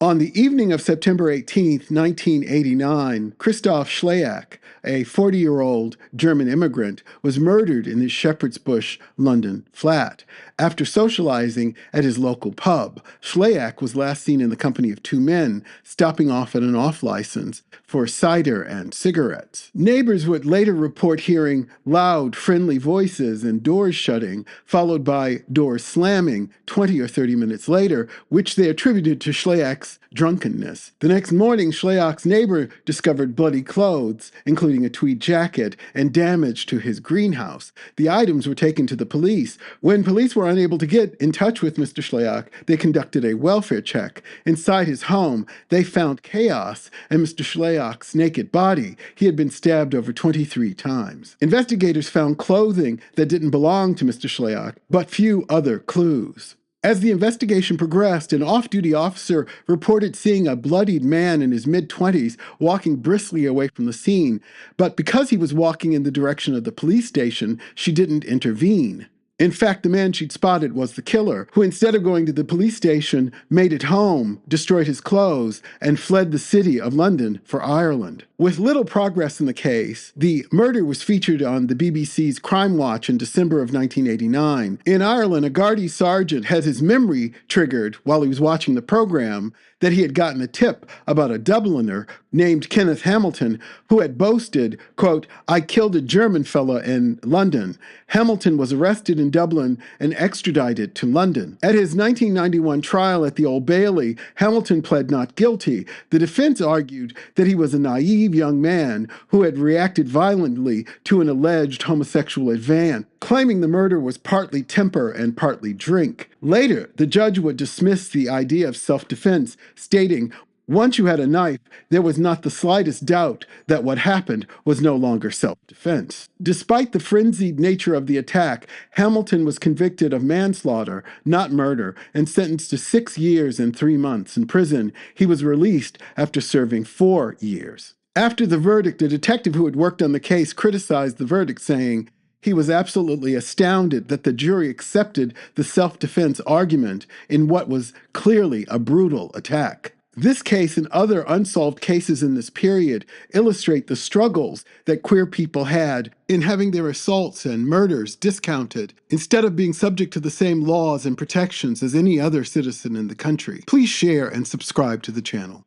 On the evening of September 18, 1989, Christoph Schliack, a 40-year-old German immigrant, was murdered in his Shepherd's Bush, London flat. After socializing at his local pub, Schliack was last seen in the company of two men, stopping off at an off-license for cider and cigarettes. Neighbors would later report hearing loud, friendly voices and doors shutting, followed by doors slamming 20 or 30 minutes later, which they attributed to Schliack's drunkenness. The next morning, Schliack's neighbor discovered bloody clothes, including a tweed jacket, and damage to his greenhouse. The items were taken to the police. When police were unable to get in touch with Mr. Schliack, they conducted a welfare check. Inside his home, they found chaos and Mr. Schliack's naked body. He had been stabbed over 23 times. Investigators found clothing that didn't belong to Mr. Schliack, but few other clues. As the investigation progressed, an off-duty officer reported seeing a bloodied man in his mid-20s walking briskly away from the scene, but because he was walking in the direction of the police station, she didn't intervene. In fact, the man she'd spotted was the killer, who instead of going to the police station, made it home, destroyed his clothes, and fled the city of London for Ireland. With little progress in the case, the murder was featured on the BBC's Crime Watch in December of 1989. In Ireland, a Gardaí sergeant had his memory triggered while he was watching the program that he had gotten a tip about a Dubliner named Kenneth Hamilton who had boasted, quote, "I killed a German fella in London." Hamilton was arrested in Dublin and extradited to London. At his 1991 trial at the Old Bailey, Hamilton pled not guilty. The defense argued that he was a naive young man who had reacted violently to an alleged homosexual advance, claiming the murder was partly temper and partly drink. Later, the judge would dismiss the idea of self-defense, stating, "Once you had a knife, there was not the slightest doubt that what happened was no longer self-defense." Despite the frenzied nature of the attack, Hamilton was convicted of manslaughter, not murder, and sentenced to 6 years and 3 months in prison. He was released after serving 4 years. After the verdict, a detective who had worked on the case criticized the verdict, saying, he was absolutely astounded that the jury accepted the self-defense argument in what was clearly a brutal attack. This case and other unsolved cases in this period illustrate the struggles that queer people had in having their assaults and murders discounted instead of being subject to the same laws and protections as any other citizen in the country. Please share and subscribe to the channel.